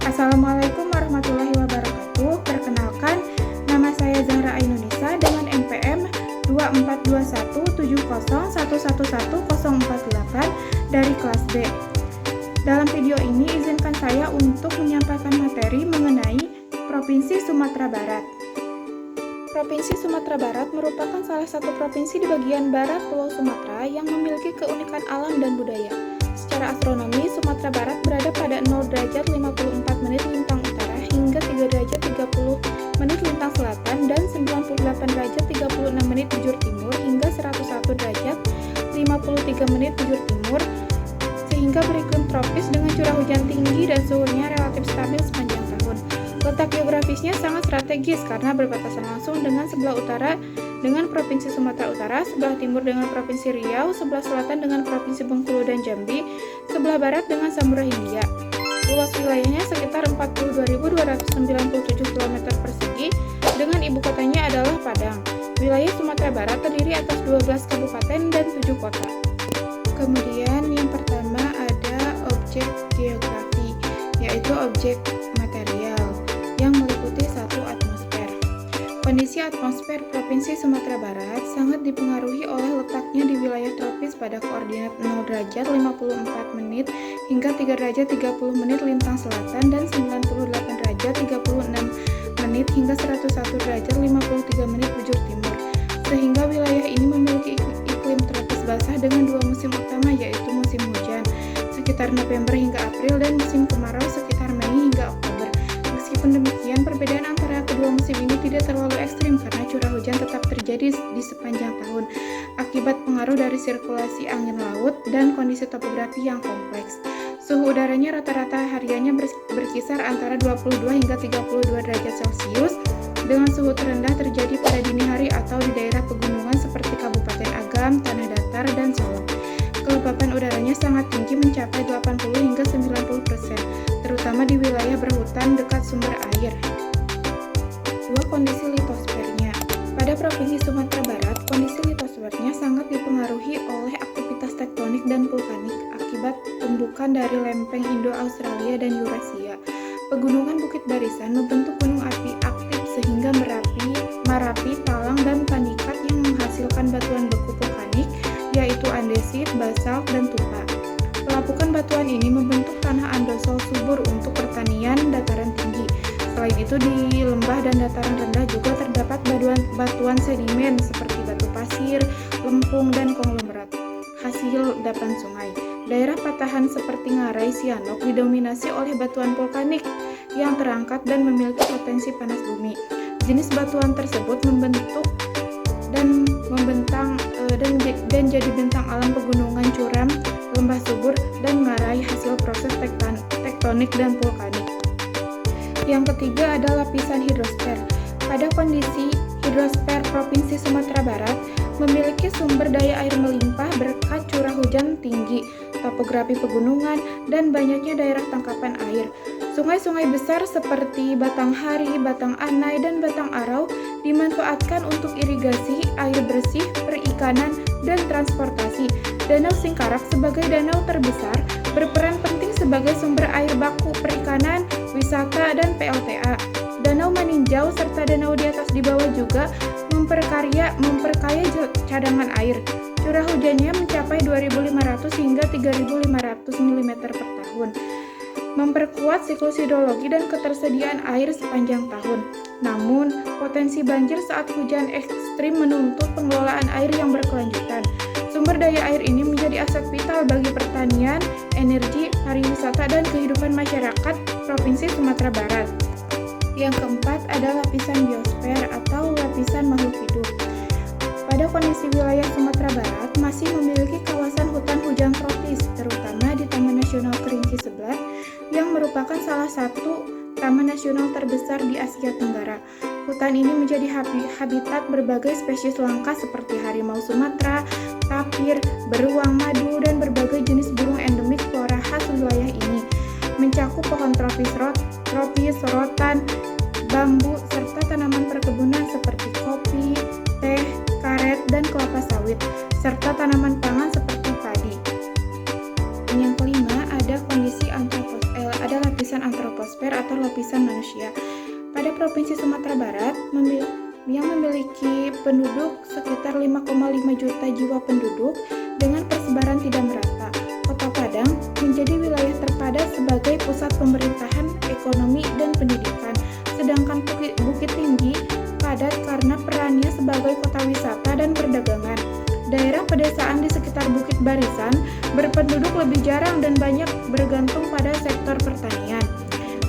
Assalamualaikum warahmatullahi wabarakatuh. Perkenalkan, nama saya Zahra Ainunisa dengan NPM 242170111048 dari kelas B. Dalam video ini izinkan saya untuk menyampaikan materi mengenai Provinsi Sumatera Barat. Provinsi Sumatera Barat merupakan salah satu provinsi di bagian barat Pulau Sumatera yang memiliki keunikan alam dan budaya. Secara astronomi, Sumatera Barat berada pada 0 derajat 54 menit lintang utara hingga 3 derajat 30 menit lintang selatan dan 98 derajat 36 menit bujur timur hingga 101 derajat 53 menit bujur timur, sehingga beriklim tropis dengan curah hujan tinggi dan suhunya relatif stabil sepanjang tahun. Letak geografisnya sangat strategis karena berbatasan langsung dengan sebelah utara dengan Provinsi Sumatera Utara, sebelah timur dengan Provinsi Riau, sebelah selatan dengan Provinsi Bengkulu dan Jambi, sebelah barat dengan Samudra Hindia. Luas wilayahnya sekitar 42.297 km persegi dengan ibu kotanya adalah Padang. Wilayah Sumatera Barat terdiri atas 12 kabupaten dan 7 kota. Kemudian yang pertama ada objek geografi, yaitu objek material yang meliputi satu atmosfer. Kondisi atmosfer Provinsi Sumatera Barat sangat dipengaruhi oleh letaknya di wilayah tropis pada koordinat 0 derajat 54 menit hingga 3 derajat 30 menit lintang selatan dan 98 derajat 36 menit hingga 101 derajat 53 menit bujur timur. Sehingga wilayah ini memiliki iklim tropis basah dengan dua musim utama, yaitu musim hujan sekitar November hingga April dan musim kemarau sekitar Mei hingga Oktober. Meskipun demikian, perbedaan antara kedua musim ini tidak terlalu ekstrim karena curah hujan tetap terjadi di sepanjang tahun akibat pengaruh dari sirkulasi angin laut dan kondisi topografi yang kompleks. Suhu udaranya rata-rata hariannya berkisar antara 22 hingga 32 derajat Celcius dengan suhu terendah terjadi pada dini hari atau di daerah pegunungan seperti Kabupaten Agam, Tanah Datar, dan Solok. Kelembapan udaranya sangat tinggi mencapai 80 hingga 90%, terutama di wilayah berhutan dekat sumber air. Dua, kondisi litosfernya. Pada Provinsi Sumatera Barat, kondisi litosfernya sangat dipengaruhi oleh aktivitas tektonik dan vulkanik akibat tumbukan dari lempeng Indo-Australia dan Eurasia. Pegunungan Bukit Barisan membentuk gunung api aktif sehingga Marapi, Talang, dan Panikat yang menghasilkan batuan beku vulkanik, yaitu andesit, basalt, dan tufa. Pelapukan batuan ini membentuk tanah andosol subur untuk pertanian dataran tinggi. Selain itu, di lembah dan dataran rendah juga terdapat batuan sedimen seperti batu pasir, lempung, dan konglomerat, hasil endapan sungai. Daerah patahan seperti Ngarai, Sianok didominasi oleh batuan vulkanik yang terangkat dan memiliki potensi panas bumi. Jenis batuan tersebut membentuk dan membentang dan jadi bentang alam pegunungan curam, lembah subur, dan ngarai hasil proses tektonik dan vulkanik. Yang ketiga ada lapisan hidrosfer. Pada kondisi hidrosfer Provinsi Sumatera Barat memiliki sumber daya air melimpah berkat curah hujan tinggi, topografi pegunungan, dan banyaknya daerah tangkapan air. Sungai-sungai besar seperti Batanghari, Batang Anai, dan Batang Arau dimanfaatkan untuk irigasi, air bersih, perikanan, dan transportasi. Danau Singkarak sebagai danau terbesar berperan penting sebagai sumber air baku perikanan, wisata, dan PLTA. Danau Maninjau serta danau di atas di bawah juga memperkaya cadangan air. Curah hujannya mencapai 2.500 hingga 3.500 mm per tahun. Memperkuat siklus hidrologi dan ketersediaan air sepanjang tahun. Namun, potensi banjir saat hujan ekstrim menuntut pengelolaan air yang berkelanjutan. Sumber daya air ini menjadi aset vital bagi pertanian, energi, pariwisata, dan kehidupan masyarakat Provinsi Sumatera Barat. Yang keempat ada lapisan biosfer atau lapisan makhluk hidup. Pada kondisi wilayah Sumatera Barat masih memiliki kawasan hutan hujan tropis, terutama di Taman Nasional Kerinci Seblat yang merupakan salah satu taman nasional terbesar di Asia Tenggara. Hutan ini menjadi habitat berbagai spesies langka seperti harimau Sumatera, tapir, beruang, madu, dan berbagai jenis burung endemik flora khas wilayah ini. Mencakup pohon tropis, rotan, bambu, serta tanaman perkebunan seperti kopi, teh, karet, dan kelapa sawit, serta tanaman pangan seperti padi. Yang kelima ada kondisi lapisan lapisan antroposfer atau lapisan manusia. Pada Provinsi Sumatera Barat yang memiliki penduduk sekitar 5,5 juta jiwa penduduk dengan persebaran tidak merata. Kota Padang menjadi wilayah terpadat sebagai pusat pemerintahan, ekonomi, dan pendidikan, sedangkan Bukit Tinggi padat karena perannya sebagai kota wisata dan perdagangan. Daerah pedesaan di sekitar Bukit Barisan berpenduduk lebih jarang dan banyak bergantung pada sektor pertanian.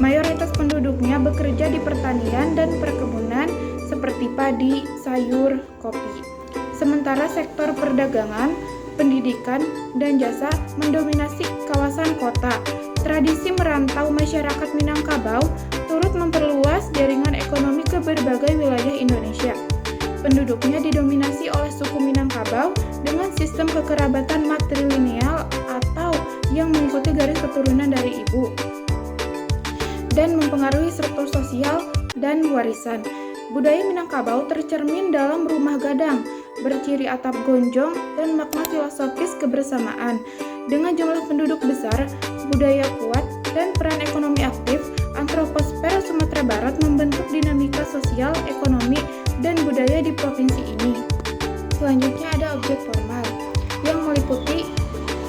Mayoritas penduduknya bekerja di pertanian dan perkebunan seperti padi, sayur, kopi. Sementara sektor perdagangan, pendidikan, dan jasa mendominasi kawasan kota. Tradisi merantau masyarakat Minangkabau turut memperluas jaringan ekonomi ke berbagai wilayah Indonesia. Penduduknya didominasi oleh suku Minangkabau dengan sistem kekerabatan matrilineal atau yang mengikuti garis keturunan dari ibu dan mempengaruhi struktur sosial dan warisan. Budaya Minangkabau tercermin dalam rumah gadang, berciri atap gonjong dan makna filosofis kebersamaan. Dengan jumlah penduduk besar, budaya kuat, dan peran ekonomi aktif, antroposfer Sumatera Barat membentuk dinamika sosial, ekonomi, dan budaya di provinsi ini. Selanjutnya ada objek formal yang meliputi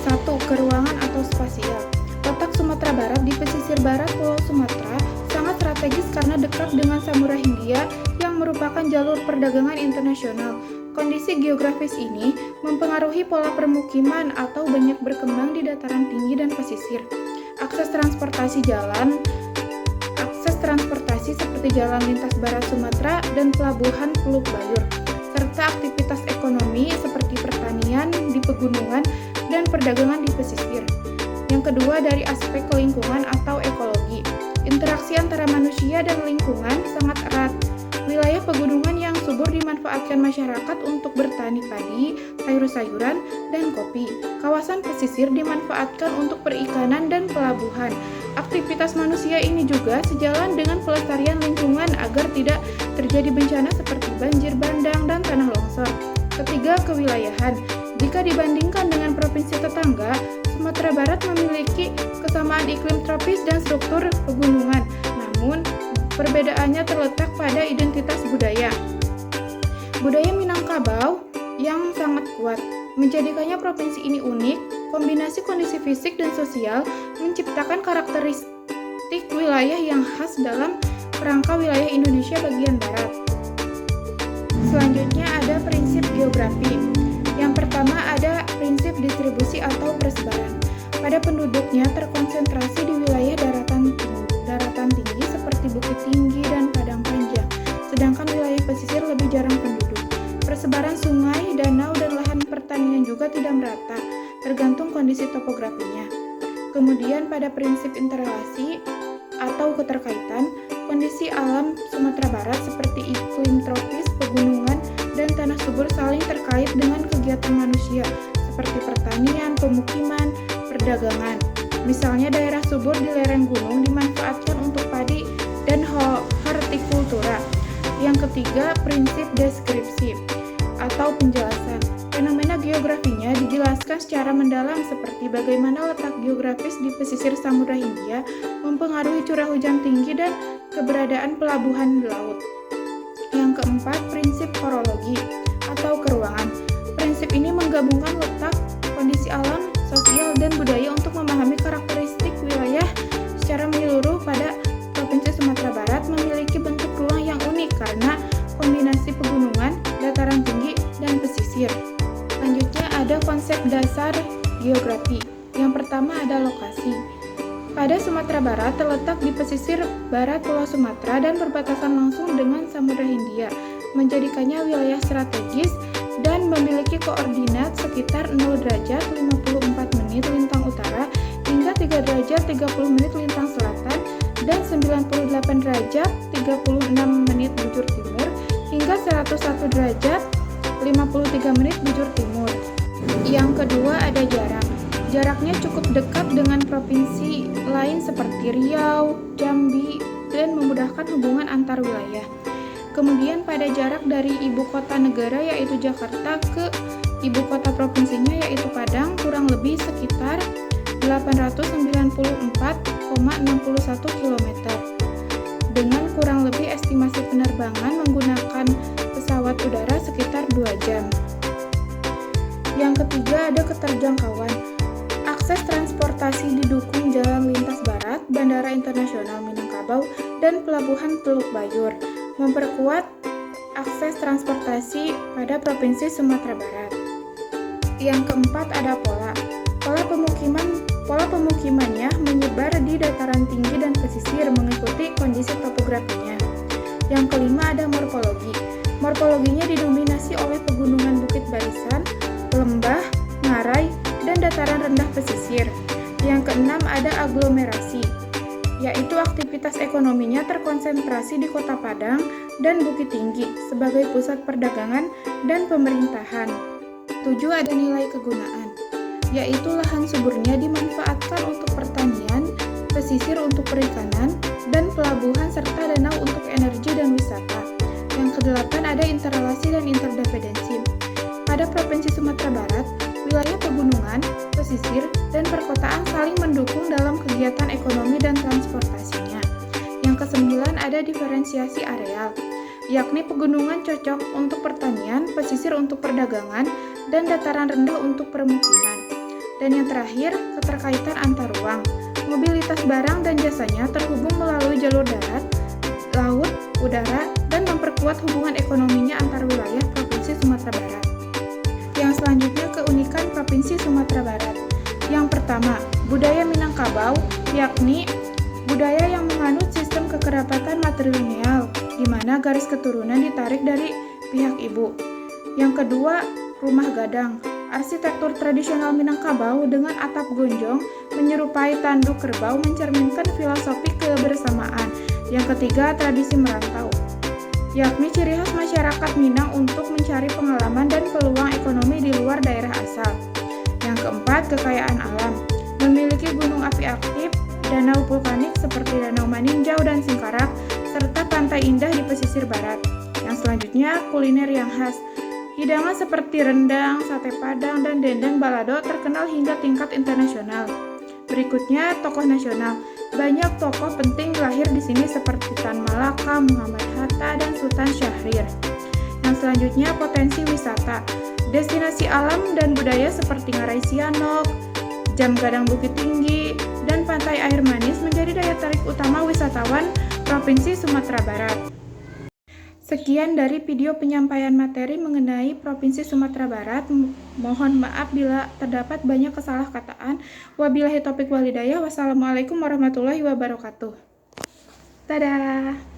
1. Keruangan atau spasial. Letak Sumatera Barat di pesisir barat Pulau Sumatera sangat strategis karena dekat dengan Samudra Hindia yang merupakan jalur perdagangan internasional. Kondisi geografis ini mempengaruhi pola permukiman atau banyak berkembang di dataran tinggi dan pesisir. Akses transportasi seperti jalan lintas barat Sumatera dan pelabuhan Teluk Bayur, serta aktivitas ekonomi seperti pertanian di pegunungan dan perdagangan di pesisir. Yang kedua, dari aspek lingkungan atau ekologi. Interaksi antara manusia dan lingkungan sangat erat. Wilayah pegunungan yang subur dimanfaatkan masyarakat untuk bertani padi, sayur-sayuran, dan kopi. Kawasan pesisir dimanfaatkan untuk perikanan dan pelabuhan. Aktivitas manusia ini juga sejalan dengan pelestarian lingkungan agar tidak terjadi bencana seperti banjir bandang dan tanah longsor. Ketiga, kewilayahan. Jika dibandingkan dengan provinsi tetangga, Sumatera Barat memiliki kesamaan iklim tropis dan struktur pegunungan. Namun, perbedaannya terletak pada identitas budaya. Budaya Minangkabau yang sangat kuat menjadikannya provinsi ini unik. Kombinasi kondisi fisik dan sosial menciptakan karakteristik wilayah yang khas dalam kerangka wilayah Indonesia bagian barat. Selanjutnya ada prinsip geografi. Yang pertama ada prinsip distribusi atau persebaran. Pada penduduknya terkonsentrasi di wilayah daratan tinggi seperti Bukit Tinggi dan Padang Panjang, sedangkan wilayah pesisir lebih jarang penduduk. Persebaran sungai, danau, dan lahan pertanian juga tidak merata, tergantung kondisi topografinya. Kemudian pada prinsip interrelasi atau keterkaitan, kondisi alam Sumatera Barat seperti iklim tropis, pegunungan, dan tanah subur saling terkait dengan kegiatan manusia seperti pertanian, pemukiman, perdagangan. Misalnya daerah subur di lereng gunung dimanfaatkan untuk padi dan hortikultura. Yang ketiga, prinsip deskripsi atau penjelasan. Fenomena geografinya dijelaskan secara mendalam seperti bagaimana letak geografis di pesisir Samudra Hindia mempengaruhi curah hujan tinggi dan keberadaan pelabuhan di laut. Yang keempat, prinsip horologi atau keruangan. Prinsip ini menggabungkan letak, kondisi alam, sosial, dan budaya untuk memahami karakteristik wilayah secara menyeluruh. Pada Provinsi Sumatera Barat memiliki bentuk ruang yang unik karena kombinasi pegunungan, dataran tinggi, dan pesisir. Selanjutnya ada konsep dasar geografi. Yang pertama ada lokasi. Pada Sumatera Barat terletak di pesisir barat Pulau Sumatera dan berbatasan langsung dengan Samudra Hindia, menjadikannya wilayah strategis dan memiliki koordinat sekitar 0 derajat 54 menit lintang utara hingga 3 derajat 30 menit lintang selatan dan 98 derajat 36 menit bujur timur hingga 101 derajat 53 menit bujur timur. Yang kedua ada jarak. Jaraknya cukup dekat dengan provinsi lain seperti Riau, Jambi, dan memudahkan hubungan antar wilayah. Kemudian pada jarak dari ibu kota negara yaitu Jakarta ke ibu kota provinsinya yaitu Padang kurang lebih sekitar 894,61 km dengan kurang lebih estimasi penerbangan menggunakan pesawat udara sekitar 2 jam. Yang ketiga ada keterjangkauan. Akses transportasi didukung Jalan Lintas Barat, Bandara Internasional Minangkabau, dan Pelabuhan Teluk Bayur, memperkuat akses transportasi pada Provinsi Sumatera Barat. Yang keempat ada pola. Pola pemukimannya menyebar di dataran tinggi dan pesisir mengikuti kondisi topografinya. Yang kelima ada morfologi. Morfologinya didominasi oleh pegunungan bukit barisan, lembah, ngarai, dan dataran rendah pesisir. Yang keenam ada aglomerasi, yaitu aktivitas ekonominya terkonsentrasi di Kota Padang dan Bukit Tinggi sebagai pusat perdagangan dan pemerintahan. 7 ada nilai kegunaan, yaitu lahan suburnya dimanfaatkan untuk pertanian, pesisir untuk perikanan, dan pelabuhan serta danau untuk energi dan wisata. Yang kedelapan ada interrelasi dan interdependensi. Pada Provinsi Sumatera Barat, wilayah pegunungan, pesisir, dan perkotaan saling mendukung dalam kegiatan ekonomi dan transportasinya. Yang kesembilan ada diferensiasi areal, yakni pegunungan cocok untuk pertanian, pesisir untuk perdagangan, dan dataran rendah untuk permukiman. Dan yang terakhir, keterkaitan antar ruang. Mobilitas barang dan jasanya terhubung melalui jalur darat, laut, udara, dan memperkuat hubungan ekonominya antar wilayah Provinsi Sumatera Barat. Yang selanjutnya keunikan Provinsi Sumatera Barat. Yang pertama, budaya Minangkabau, yakni budaya yang menganut sistem kekerabatan matrilineal, di mana garis keturunan ditarik dari pihak ibu. Yang kedua, rumah gadang. Arsitektur tradisional Minangkabau dengan atap gonjong menyerupai tanduk kerbau mencerminkan filosofi kebersamaan. Yang ketiga, tradisi merantau, yakni ciri khas masyarakat Minang untuk mencari pengalaman dan peluang ekonomi di luar daerah asal. Yang keempat, kekayaan alam. Memiliki gunung api aktif, danau vulkanik seperti Danau Maninjau dan Singkarak, serta pantai indah di pesisir barat. Yang selanjutnya, kuliner yang khas. Hidangan seperti rendang, sate padang, dan dendeng balado terkenal hingga tingkat internasional. Berikutnya, tokoh nasional. Banyak tokoh penting lahir di sini seperti Tan Malaka, Muhammad Hatta, dan Sultan Syahrir. Yang selanjutnya, potensi wisata. Destinasi alam dan budaya seperti Ngarai Sianok, Jam Gadang Bukit Tinggi, dan Pantai Air Manis menjadi daya tarik utama wisatawan Provinsi Sumatera Barat. Sekian dari video penyampaian materi mengenai Provinsi Sumatera Barat. Mohon maaf bila terdapat banyak kesalahkataan. Wabillahi taufiq walhidayah. Wassalamualaikum warahmatullahi wabarakatuh. Dadah.